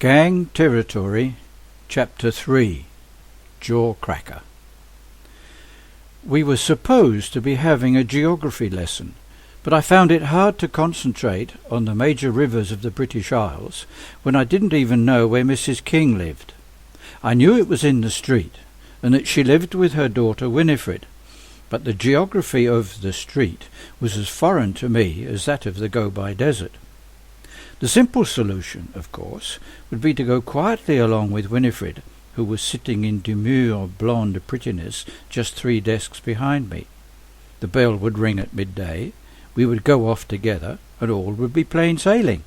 Gang Territory, Chapter 3, Jaw Cracker. We were supposed to be having a geography lesson, but I found it hard to concentrate on the major rivers of the British Isles when I didn't even know where Mrs. King lived. I knew it was in the street, and that she lived with her daughter Winifred, but the geography of the street was as foreign to me as that of the Go-By Desert. The simple solution, of course, would be to go quietly along with Winifred, who was sitting in demure blonde prettiness just 3 desks behind me. The bell would ring at midday, we would go off together, and all would be plain sailing,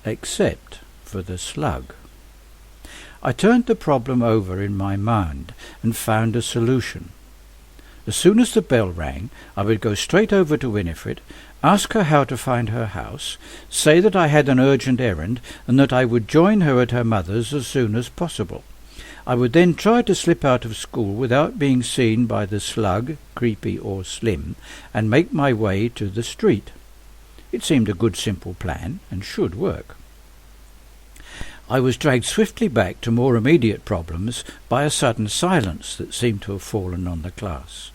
except for the slug. I turned the problem over in my mind and found a solution. As soon as the bell rang, I would go straight over to Winifred, ask her how to find her house, say that I had an urgent errand, and that I would join her at her mother's as soon as possible. I would then try to slip out of school without being seen by the slug, creepy or slim, and make my way to the street. It seemed a good simple plan, and should work. I was dragged swiftly back to more immediate problems by a sudden silence that seemed to have fallen on the class.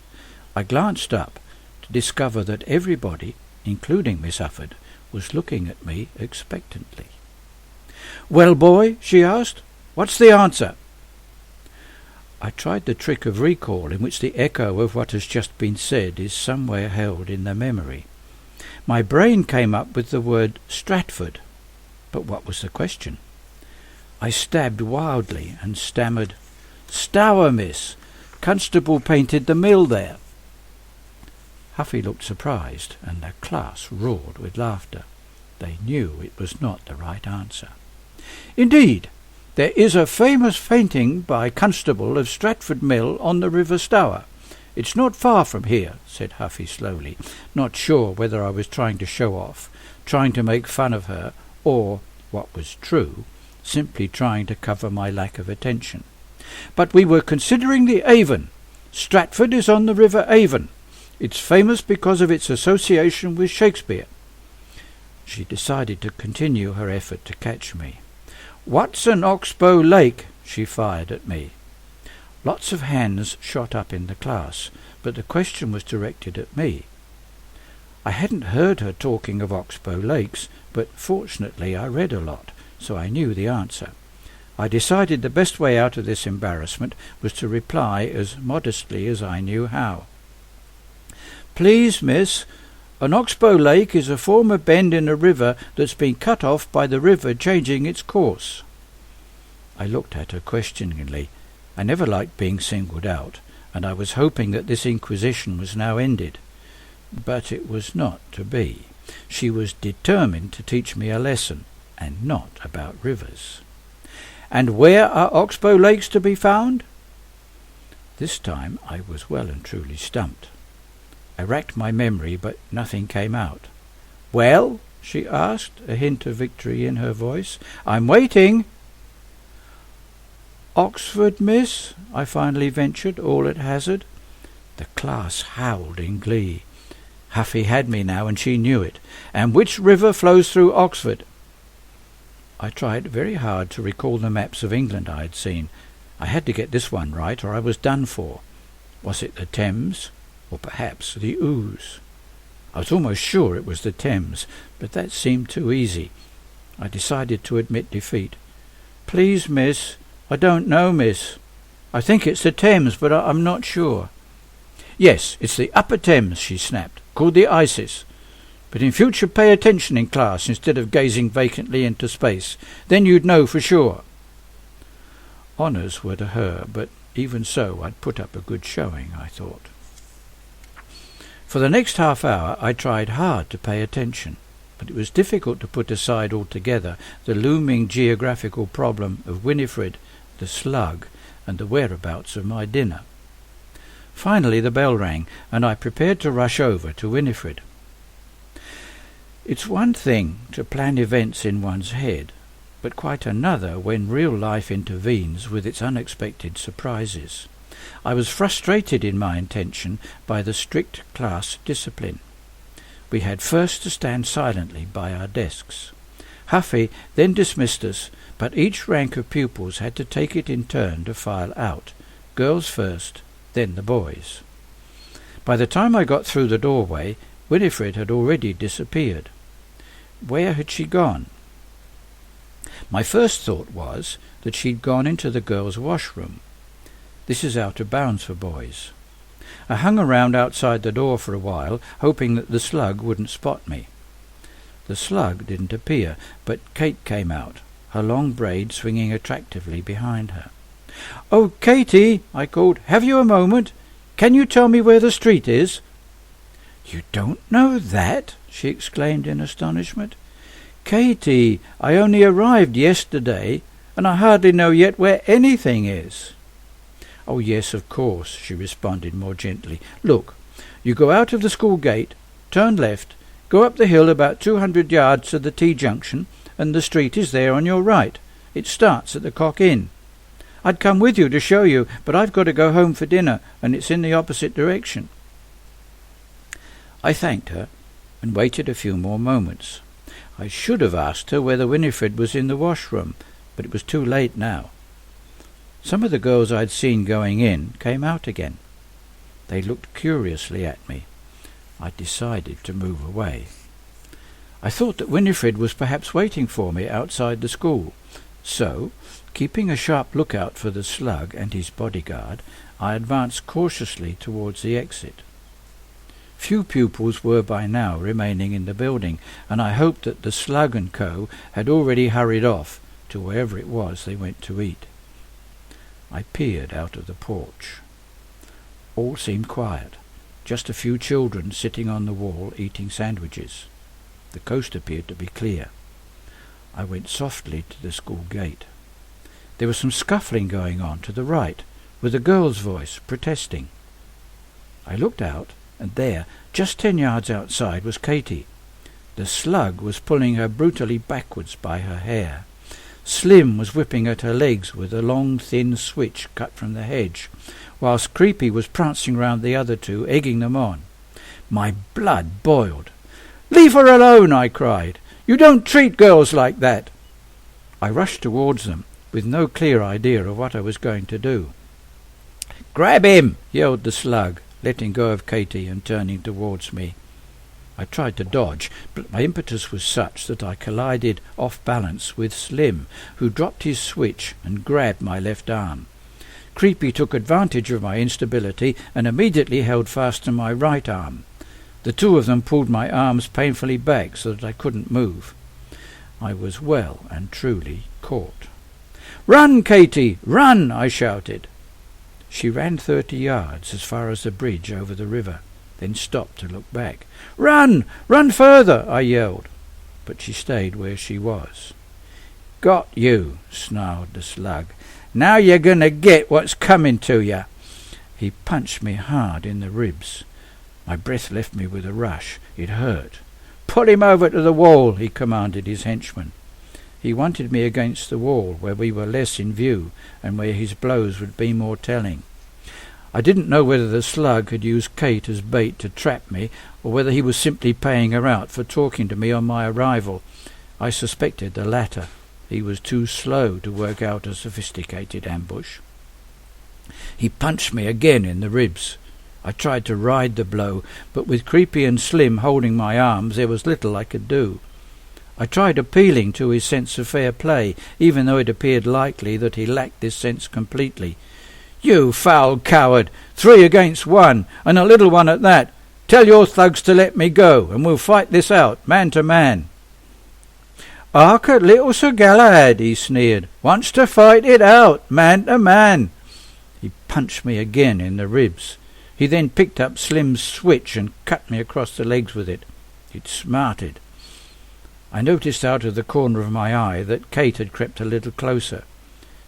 I glanced up to discover that everybody, including Miss Ufford, was looking at me expectantly. "Well, boy," she asked, "what's the answer?" I tried the trick of recall in which the echo of what has just been said is somewhere held in the memory. My brain came up with the word Stratford, but what was the question? I stabbed wildly and stammered, "Stour, miss. Constable painted the mill there." Huffy looked surprised, and the class roared with laughter. They knew it was not the right answer. "Indeed, there is a famous painting by Constable of Stratford Mill on the River Stour. It's not far from here," said Huffy slowly, not sure whether I was trying to show off, trying to make fun of her, or, what was true, simply trying to cover my lack of attention. "But we were considering the Avon. Stratford is on the River Avon. It's famous because of its association with Shakespeare." She decided to continue her effort to catch me. "What's an oxbow lake?" she fired at me. Lots of hands shot up in the class, but the question was directed at me. I hadn't heard her talking of oxbow lakes, but fortunately I read a lot, so I knew the answer. I decided the best way out of this embarrassment was to reply as modestly as I knew how. "Please, miss, an oxbow lake is a former bend in a river that's been cut off by the river changing its course." I looked at her questioningly. I never liked being singled out, and I was hoping that this inquisition was now ended. But it was not to be. She was determined to teach me a lesson, and not about rivers. "And where are oxbow lakes to be found?" This time I was well and truly stumped. I racked my memory, but nothing came out. "Well?" she asked, a hint of victory in her voice. "I'm waiting." "Oxford, miss?" I finally ventured, all at hazard. The class howled in glee. Huffy had me now, and she knew it. "And which river flows through Oxford?" I tried very hard to recall the maps of England I had seen. I had to get this one right, or I was done for. Was it the Thames? Or perhaps the Ouse? I was almost sure it was the Thames, but that seemed too easy. I decided to admit defeat. "Please, miss, I don't know, miss. I think it's the Thames, but I'm not sure." "Yes, it's the Upper Thames," she snapped, "called the Isis. But in future pay attention in class instead of gazing vacantly into space. Then you'd know for sure." Honours were to her, but even so I'd put up a good showing, I thought. For the next half hour I tried hard to pay attention, but it was difficult to put aside altogether the looming geographical problem of Winifred, the slug, and the whereabouts of my dinner. Finally the bell rang, and I prepared to rush over to Winifred. It's one thing to plan events in one's head, but quite another when real life intervenes with its unexpected surprises. I was frustrated in my intention by the strict class discipline. We had first to stand silently by our desks. Huffy then dismissed us, but each rank of pupils had to take it in turn to file out, girls first, then the boys. By the time I got through the doorway, Winifred had already disappeared. Where had she gone? My first thought was that she'd gone into the girls' washroom. This is out of bounds for boys. I hung around outside the door for a while, hoping that the slug wouldn't spot me. The slug didn't appear, but Kate came out, her long braid swinging attractively behind her. "Oh, Katie," I called, "have you a moment? Can you tell me where the street is?" "You don't know that?" she exclaimed in astonishment. "Katie, I only arrived yesterday, and I hardly know yet where anything is." "Oh, yes, of course," she responded more gently. "Look, you go out of the school gate, turn left, go up the hill about 200 yards to the T-junction, and the street is there on your right. It starts at the Cock Inn. I'd come with you to show you, but I've got to go home for dinner, and it's in the opposite direction." I thanked her and waited a few more moments. I should have asked her whether Winifred was in the washroom, but it was too late now. Some of the girls I'd seen going in came out again. They looked curiously at me. I decided to move away. I thought that Winifred was perhaps waiting for me outside the school, so, keeping a sharp lookout for the slug and his bodyguard, I advanced cautiously towards the exit. Few pupils were by now remaining in the building, and I hoped that the slug and co. had already hurried off to wherever it was they went to eat. I peered out of the porch. All seemed quiet, just a few children sitting on the wall eating sandwiches. The coast appeared to be clear. I went softly to the school gate. There was some scuffling going on to the right, with a girl's voice protesting. I looked out, and there, just 10 yards outside, was Katie. The slug was pulling her brutally backwards by her hair. Slim was whipping at her legs with a long, thin switch cut from the hedge, whilst Creepy was prancing round the other two, egging them on. My blood boiled. "Leave her alone!" I cried. "You don't treat girls like that!" I rushed towards them, with no clear idea of what I was going to do. "Grab him!" yelled the slug, letting go of Katie and turning towards me. I tried to dodge, but my impetus was such that I collided off balance with Slim, who dropped his switch and grabbed my left arm. Creepy took advantage of my instability and immediately held fast to my right arm. The two of them pulled my arms painfully back so that I couldn't move. I was well and truly caught. "Run, Katie, run!" I shouted. She ran 30 yards as far as the bridge over the river, then stopped to look back. "Run! Run further!" I yelled, but she stayed where she was. "Got you!" snarled the slug. "Now you're going to get what's coming to you." He punched me hard in the ribs. My breath left me with a rush. It hurt. "Pull him over to the wall," he commanded his henchman. He wanted me against the wall, where we were less in view and where his blows would be more telling. I didn't know whether the slug had used Kate as bait to trap me, or whether he was simply paying her out for talking to me on my arrival. I suspected the latter. He was too slow to work out a sophisticated ambush. He punched me again in the ribs. I tried to ride the blow, but with Creepy and Slim holding my arms there was little I could do. I tried appealing to his sense of fair play, even though it appeared likely that he lacked this sense completely. "You foul coward! 3 against 1, and a little one at that! Tell your thugs to let me go, and we'll fight this out, man to man." "Hark at little Sir Galahad," he sneered. "Wants to fight it out, man to man." He punched me again in the ribs. He then picked up Slim's switch and cut me across the legs with it. It smarted. I noticed out of the corner of my eye that Kate had crept a little closer.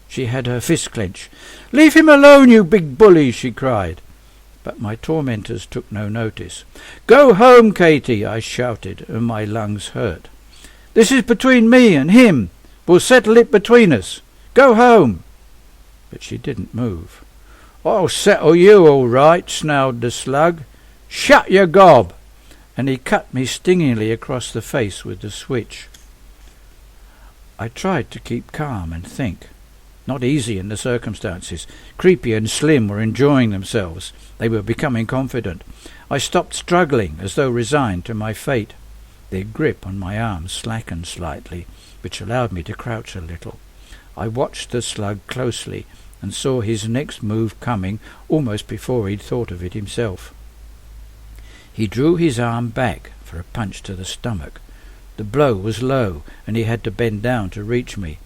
She had her fist clenched. "Leave him alone, you big bully!" she cried. But my tormentors took no notice. "Go home, Katie!" I shouted, and my lungs hurt. "This is between me and him. We'll settle it between us. Go home!" But she didn't move. "I'll settle you all right," snarled the slug. "Shut your gob!" And he cut me stingingly across the face with the switch. I tried to keep calm and think. Not easy in the circumstances. Creepy and Slim were enjoying themselves. They were becoming confident. I stopped struggling, as though resigned to my fate. Their grip on my arm slackened slightly, which allowed me to crouch a little. I watched the slug closely and saw his next move coming almost before he'd thought of it himself. He drew his arm back for a punch to the stomach. The blow was low, and he had to bend down to reach me.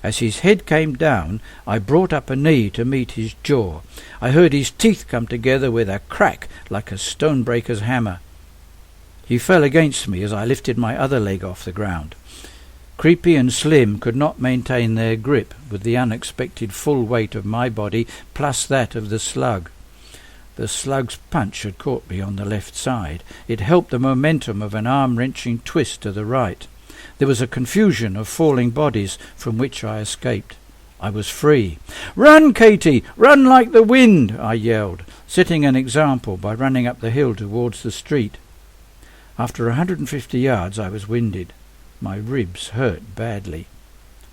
As his head came down, I brought up a knee to meet his jaw. I heard his teeth come together with a crack like a stonebreaker's hammer. He fell against me as I lifted my other leg off the ground. Creepy and Slim could not maintain their grip with the unexpected full weight of my body plus that of the slug. The slug's punch had caught me on the left side. It helped the momentum of an arm-wrenching twist to the right. There was a confusion of falling bodies from which I escaped. I was free. "Run, Katie! Run like the wind!" I yelled, setting an example by running up the hill towards the street. After 150 yards I was winded. My ribs hurt badly.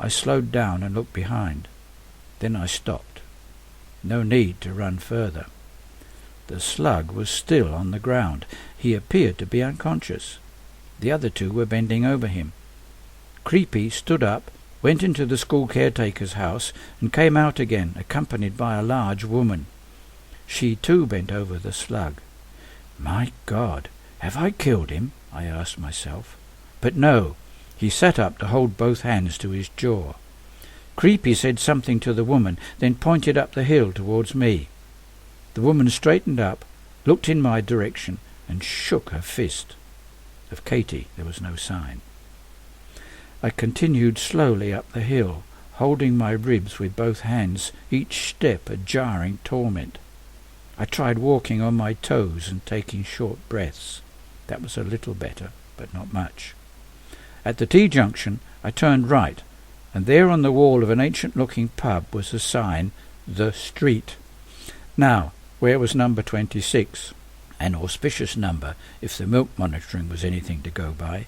I slowed down and looked behind. Then I stopped. No need to run further. The slug was still on the ground. He appeared to be unconscious. The other two were bending over him. Creepy stood up, went into the school caretaker's house, and came out again, accompanied by a large woman. She too bent over the slug. My God, have I killed him? I asked myself. But no, he sat up to hold both hands to his jaw. Creepy said something to the woman, then pointed up the hill towards me. The woman straightened up, looked in my direction, and shook her fist. Of Katie there was no sign. I continued slowly up the hill, holding my ribs with both hands, each step a jarring torment. I tried walking on my toes and taking short breaths. That was a little better, but not much. At the T-junction I turned right, and there on the wall of an ancient-looking pub was a sign, "The Street." Now, where was number 26? An auspicious number, if the milk monitoring was anything to go by.